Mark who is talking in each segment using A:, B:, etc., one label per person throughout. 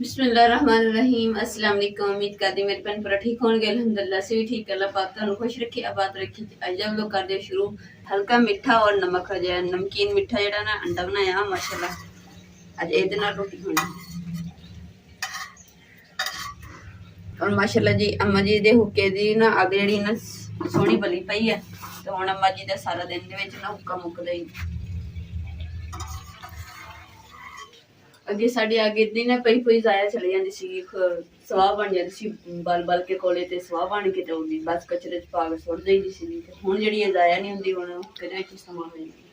A: बिस्मिल्लाहिर्रहमानिर्रहीम। अस्सलाम वालेकुम। उम्मीद करती मेरे भैन भरा ठीक होंगे। अल्हम्दुलिल्लाह से भी ठीक। अल्लाह पाक तुहानू खुश रखे, आबाद रखे। अज हम लोग कर दे शुरू हल्का मिठा और नमक जो नमकीन मिठा जड़ा ना अंडा बनाया माशाल्लाह। अज ए रोटी खानी और माशाल्लाह जी अम्मा जी दे हुक्के दी ना अग जी ना सोहनी बली पई है। तो हुण अम्मा जी दा सारा दिन दे विच ना हुक्का मुकदा ही अगे साड़ी अगे इतनी ना पई पई जाया चली जाती सी, सवाह बन जाती सी बल बल के कोले ते सवाह बन के ते बस कचरे च पा के सुट देईदी सी। हुण जिहड़ी जाया नहीं हुंदी, हुण किहदे विच इस्तेमाल हो जांदी।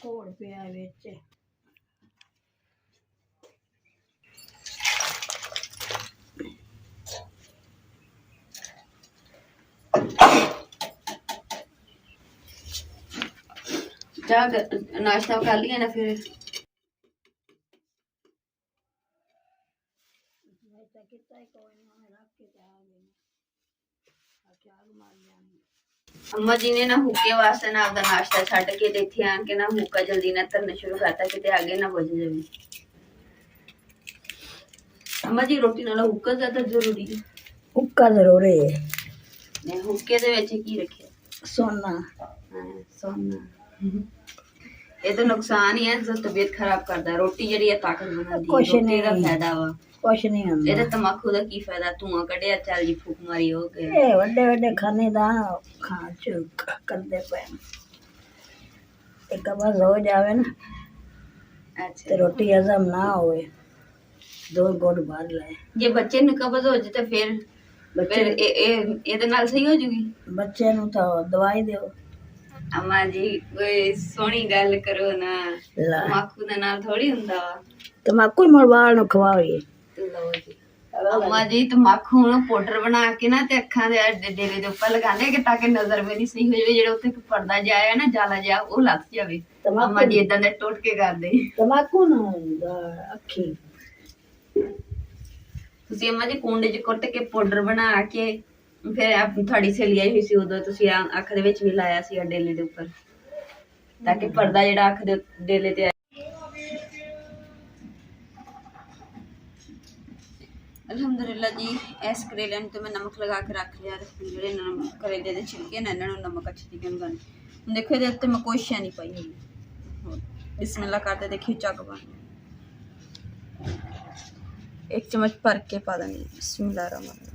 B: घोड़ पिया बिच
A: चाह नाश्ता कर लिया ना फिर अम्मा जी ने ना हुक्के वास्ते ना आपका नाश्ता छड्ड के ते इत्थे आन के ना हुक्का जल्दी ना धरना शुरू करता कि आगे ना बज जाए। अम्मा जी रोटी नाल हुक्का ज्यादा जरूरी है।
B: हुक्का जरूरी है।
A: ने हुक्के दे विच की रखिया?
B: सोना।
A: हां सोना। ये तो नुकसान ही है, जो तबीयत खराब करता है। रोटी जड़ी है ताकत बनाती है, रोटी दा फायदा वा
B: कुछ नहीं हुंदा।
A: ये तंबाकू दा की फायदा? धुआं कढिया चल जी फूक मारी हो गया।
B: ये वड्डे वड्डे खाने दा खां चुक करदे पे एक बार हो जावे ना
A: अच्छा
B: ते रोटी हजम ना होवे, दो गुड़ भर ले।
A: जे बच्चे नु कब्ज हो जाए फिर ए नाल सही हो जूगी?
B: बच्चे नु तो दवाई दो।
A: अम्मा जी कोई सोहनी गल करो ना, तंबाकू दे नाल थोड़ी हुंदा।
B: तंबाकू मरवाल नु खवाओ।
A: लो जी अम्मा जी तंबाकू नु पाउडर बना के ना ते अखां दे डेरे दे ऊपर लगाने कि ताकि नजर मेरी सही हो जाए, जेड़ा उत्ते पर्दा जाया ना जाला जा ओ लग जावे। अम्मा जी इदां दे टोटके कर दे
B: तंबाकू नु अखी
A: तुसी अम्मा जी कुंडे च कुट के पाउडर बना के फिर थोड़ी सहेली आई हुई सी उदो तुसी अख दे विच भी लाया सी डेले दे ऊपर ताकि पर्दा जेड़ा अख दे डेले ते अल्हम्दुलिल्लाह जी। इस करेले तो मैं नमक लगा के रख लिया। जेडे करेले दे छिलके ने इन्हां नूं नमक अच्छी तरीके नाल हुण देखो इहदे उत्ते मैं कोई शै नहीं पाई हुई। बिस्मिल्लाह करते देखिए चग बन एक चम्मच भर के पा देंगे। बिस्मिल्लाह रहमान रहीम।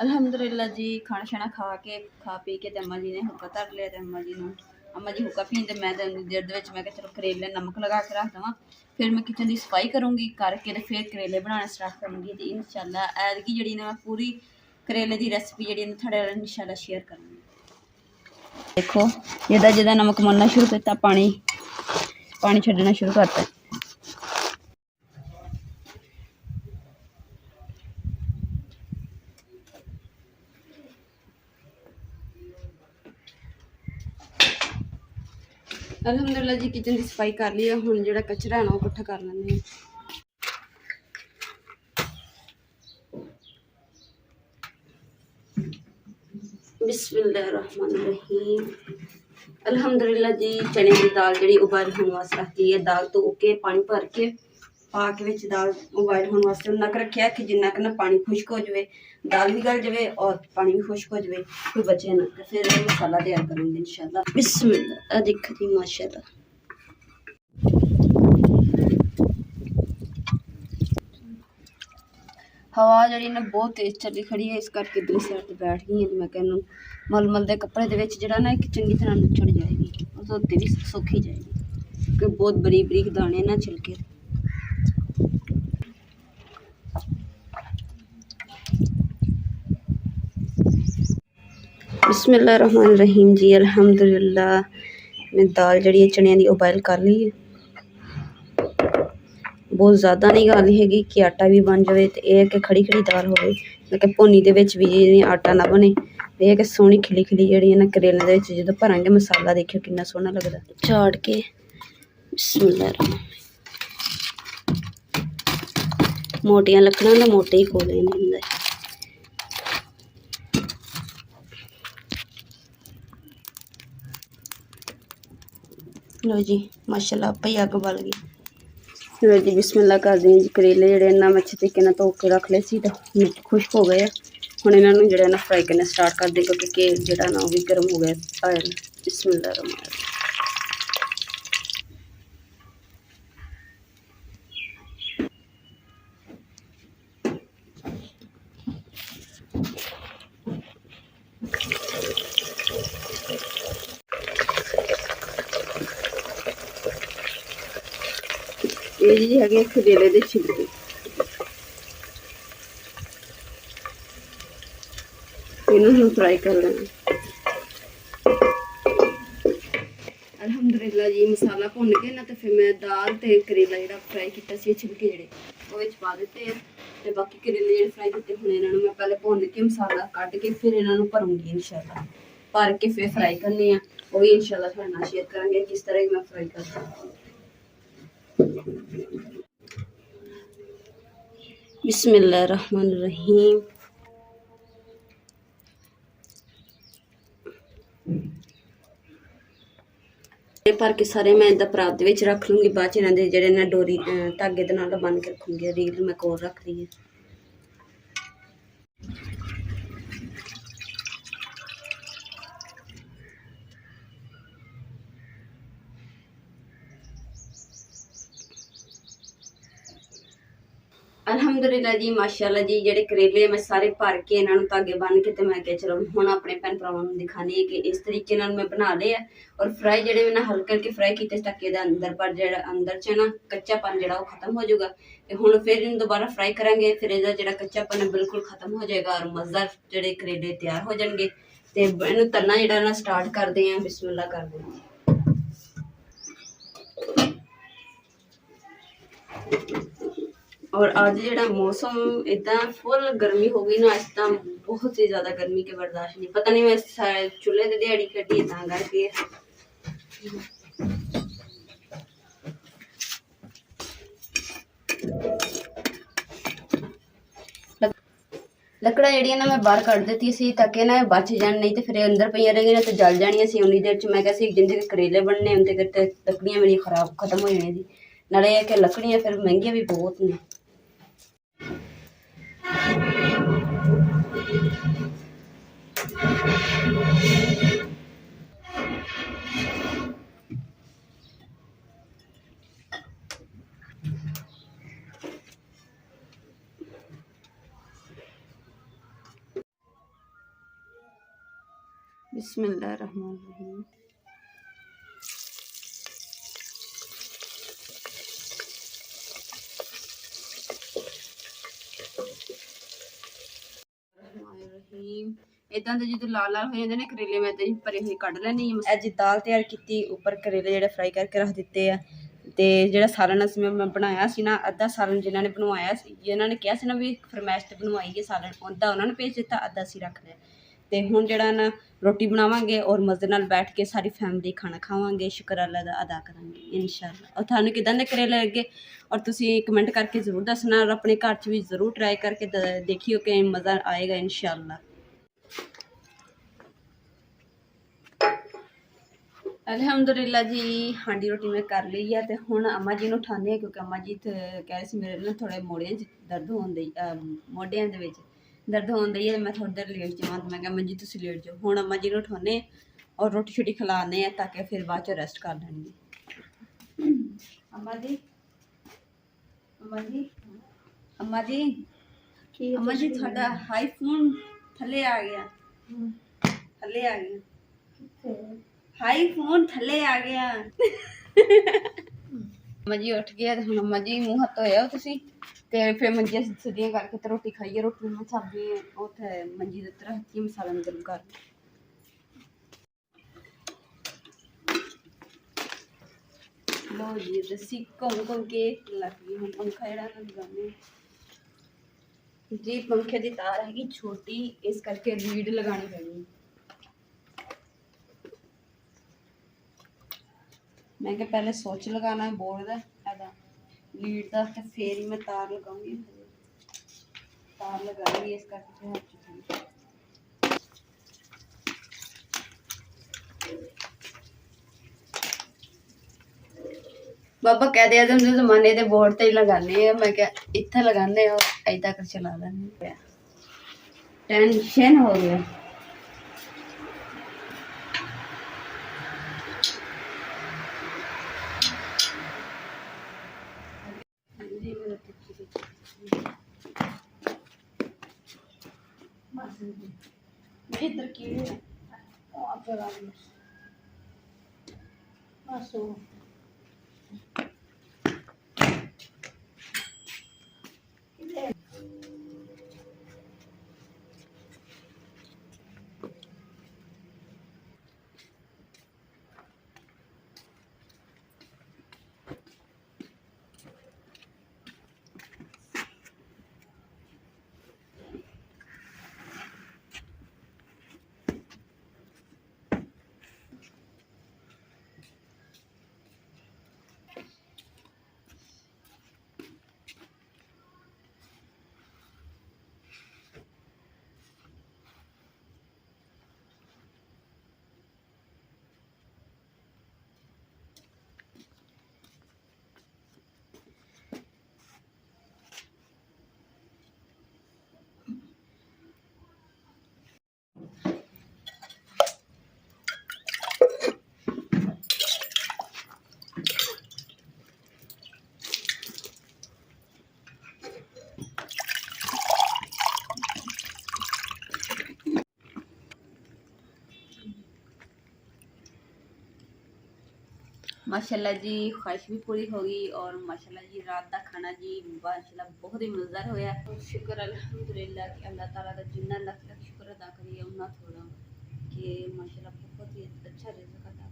A: अल्हम्दुलिल्लाह जी खाना शाना खा पी के अम्मा जी ने हुक्का धर लिया। अम्मा जी हुक्का पीन मैं देर मैं चलो करेले नमक लगा के रख देव। फिर मैं किचन की सफाई करूँगी करके फिर करेले बनाने स्टार्ट करूँगी। तो इंशाल्लाह ऐतकी जी मैं पूरी करेले की रेसिपी जी थोड़े इंशाल्लाह शेयर करूँगी। देखो जिदा जिदा नमक मरना शुरू किया पानी छड्डना शुरू करता। अल्हम्दुलिल्लाह जी किचन की सफाई कर ली है। हुण जिहड़ा कचरा है ना वो इकट्ठा कर लैंदे बिस्मिल्लाहिर्रहमानिर्रहीम। अल्हम्दुलिल्लाह जी चने की दाल जी उबाल होने वास्ते रखी है। दाल तो ओके पानी भर के पा के विच दाल उबाल होने वास्ते उन्ना क रखिया कि जिन्ना क ना पानी खुश्क हो जाए, दाल भी गल जाए और पानी भी खुश्क हो जाए, कोई बचे ना। फिर मसाला तैयार करूँगी इंशाल्लाह। बिस्मिल्लाह देखो जी माशाल्लाह हवा जी ना बहुत तेज चली खड़ी है, इस करके इधर साइड पर बैठ गई है। मैं कहूँ मलमल के कपड़े के जरा ना एक चंगी तरह नुचड़ जाएगी और धोती भी सौखी जाएगी क्योंकि बहुत बरीक बरीक दाने ना छिलके। बिस्मिल्लाहिर्रहमानिर्रहीम जी। अल्हम्दुलिल्लाह मैं दाल जड़ी चनिया की बॉयल कर ली है। बहुत ज़्यादा नहीं गाली हैगी कि आटा भी बन जाए, तो यह कि खड़ी खड़ी दाल हो मैं भुनी दे भी आटा ना बने, यह कि सोहनी खिली खिली जी ना करेले जो भरांगे मसाला देखियो कितना सोहना लगता चाट के। बिस्मिल्लाह। मोटियां लकड़ां दा मोटे ही कोले ने। लो जी माशाल्लाह आपे ही अग बल गई। लो जी बिस्मिल्लाह कर दी जी। करेले जोड़े ना मैं अच्छे तरीके धो के रख ले सी, तो खुश्क हो गए। हुण इन्हों जो ना फ्राई करना स्टार्ट कर दे, क्योंकि केक जो ना भी गर्म हो गया आयल। बिस्मिल्लाह। ये जी है करेले के छिलके, इन्होंने फ्राई कर लेना। अल्हम्दुलिल्लाह जी मसाला भुन के ना, तो फिर मैं दाल ते करेला जो फ्राई किया छिलके जोड़े वो पा दिते हैं, तो बाकी करेले जो फ्राई किए हुए इन्होंने मैं पहले भुन के मसाला कट के फिर इन्होंने भरूंगी इंशाल्लाह। भर के फिर फ्राई करनी है, वो भी इंशाल्लाह थोड़े नाल शेयर करेंगे किस तरह मैं फ्राई करती हूँ। बिस्मिल्लाहिर्रहमानिर्रहीम। भर के सारे मैं इदा परात रख लूँगी, बाद च इन्होंने जोड़े डोरी धागे के नाल बन के रखूँगी। रील मैं कोल रख ली है। अल्हम्दुलिल्लाह जी माशाल्लाह जी। जेडे करेले मैं सारे भर के इन्होंने धागे बन के, तो मैं क्या चलो हुण अपने भैन भरावां नूं दिखानी है कि इस तरीके नाल मैं बना लिया। और फ्राई जेडे मैं हल्के हल्के फ्राई किए ढक्के दे अंदर, पर जेड़ा अंदर च ना कच्चापन जेड़ा वो खत्म हो जाएगा। ते हुण फिर इन्हूं दोबारा फ्राई करांगे, फिर इहदा जेड़ा कच्चापन है बिल्कुल खत्म हो जाएगा और मज़ेदार जेडे करेले तैयार हो जाएंगे। ते इहनूं तलना जेड़ा ना स्टार्ट करदे आं। बिस्मिल्लाह करदे आं। और अज जो मौसम इदा फुल गर्मी हो गई ना, अज तो बहुत ही ज्यादा गर्मी के बर्दाश्त नहीं। पता नहीं मैं चूल्हे की दिहाड़ी कटी ता करके। लकड़ा जड़ियाँ ना मैं बाहर कट दी सी, ताकि ना बच जान, नहीं तो फिर अंदर पई रहेगी ना तो जल जानियां सी। उन्नी देर च मैं क्या जिंदे करेले बनने उनते करते लकड़ियाँ मेरी खराब खत्म हो जानी थी। नाले कि लकड़ियाँ फिर महंगियां भी बहुत ने। बिस्मिल्लाहिर्रहमानिर्रहीम। इदा के जो लाल लाल हो जाते हैं करेले, मैं तो भरे हुए कढ़ लैनी। अज दाल तैयार की, उपर करेले जोड़े फ्राई करके रख दिते हैं। तो जो सालन मैं बनाया ना, अद्धा सालन जिन्होंने बनवाया, जिन्होंने कहा ना भी फरमैश तो बनवाई है सालन, अद्धा उन्होंने भेज दिता, अद्धा असीं रख लिया। तो हुण जो ना रोटी बनावांगे और मज़े नाल बैठ के सारी फैमिली खाना खावांगे, शुक्र अल्लाह दा अदा करांगे इंशाअल्लाह। और थानूं किदां दे करेले लगे और तुसीं कमेंट करके जरूर दसना, और अपने घर च भी जरूर ट्राई करके देखियो कि मज़ा आएगा इंशाअल्लाह। अल्हम्दुलिल्लाह जी हांडी रोटी मैं कर ली है। तो हुण अम्मा जी नूं उठाने हैं, क्योंकि अम्मा जी कह रहे सी मेरे ना थोड़े मोड़ियां च दर्द होण दी, मोढियां दे विच दर्द होण दी है। मैं थोड़ी देर लेट जावां, तो मैं कहा अम्मा जी तुसीं लेट जाओ। हुण अम्मा जी नूं उठाने और रोटी शोटी खिलाने हैं, ताकि फिर बाद च रेस्ट कर लैणगे। अम्मा जी, अम्मा जी, अम्मा जी, अम्मा जी थोड़ा हाई फोन थले आ गया, थले आ गया, हाई फोन थले आ गया। अम्मा जी उठ गया। हुण अम्मा जी मूँह हत्थ धोया तुसीं, ते फिर मंजियां सीधियां करके ते रोटी खाइए। रोटी मैं चाबी उत्थे मंजी दे उत्ते रखती, मसाला गर्म कर। लो जी रस्सी घूम के लग गई हम पंखा जरा लगाने जी पंखे की तार हैगी छोटी इस करके लीड लगानी पैनी मैं क्या पहले सोच लगाना है बोर्ड का लीड का तो फिर ही मैं तार लगाऊंगी तार लगाऊंगी इस करके हट चुकी बाबा कह दिया तुम जमाने के बोर्ड ते ही लगाने मैं क्या इतना लगाने हो अज तक चला लेने टेंशन हो गया इधर की आप लगा बस माशाल्लाह जी ख्वाहिश भी पूरी होगी और माशाल्लाह जी रात का खाना जी माशाल्लाह बहुत ही मज़ेदार होया शुक्र अल्हम्दुलिल्लाह कि अल्लाह ताला का जिन्ना लख लख शुक्र अदा करिए उन्ना थोड़ा कि माशाल्लाह बहुत ही अच्छा रिज़्क अता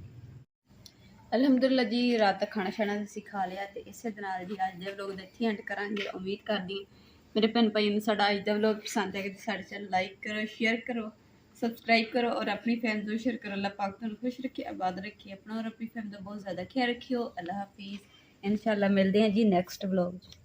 A: अल्हम्दुलिल्लाह जी रात का खाना शाना ਅਸੀਂ ਖਾ ਲਿਆ ਤੇ ਇਸੇ ਦੇ ਨਾਲ ਜੀ ਅੱਜ ਦੇ ਵਲੋਗ ਦਾ ਇੱਥੇ ਐਂਡ ਕਰਾਂਗੇ ਉਮੀਦ ਕਰਦੀ ਮੇਰੇ ਭੈਣ ਭਾਈਆਂ ਨੂੰ ਸਾਡਾ ਅੱਜ ਦਾ ਵਲੋਗ ਪਸੰਦ ਆਇਆ ਕਿ ਸਾਡੇ ਚੈਨਲ ਲਾਈਕ ਕਰੋ ਸ਼ੇਅਰ ਕਰੋ सब्सक्राइब करो और अपनी फैमिली को शेयर करो अल्लाह पाक तुम खुश रखे आबाद रखिए अपना और अपनी फैमिली का बहुत ज़्यादा ख्याल रखियो अल्लाह हाफिज़ इंशाल्लाह मिलते हैं जी नेक्स्ट व्लॉग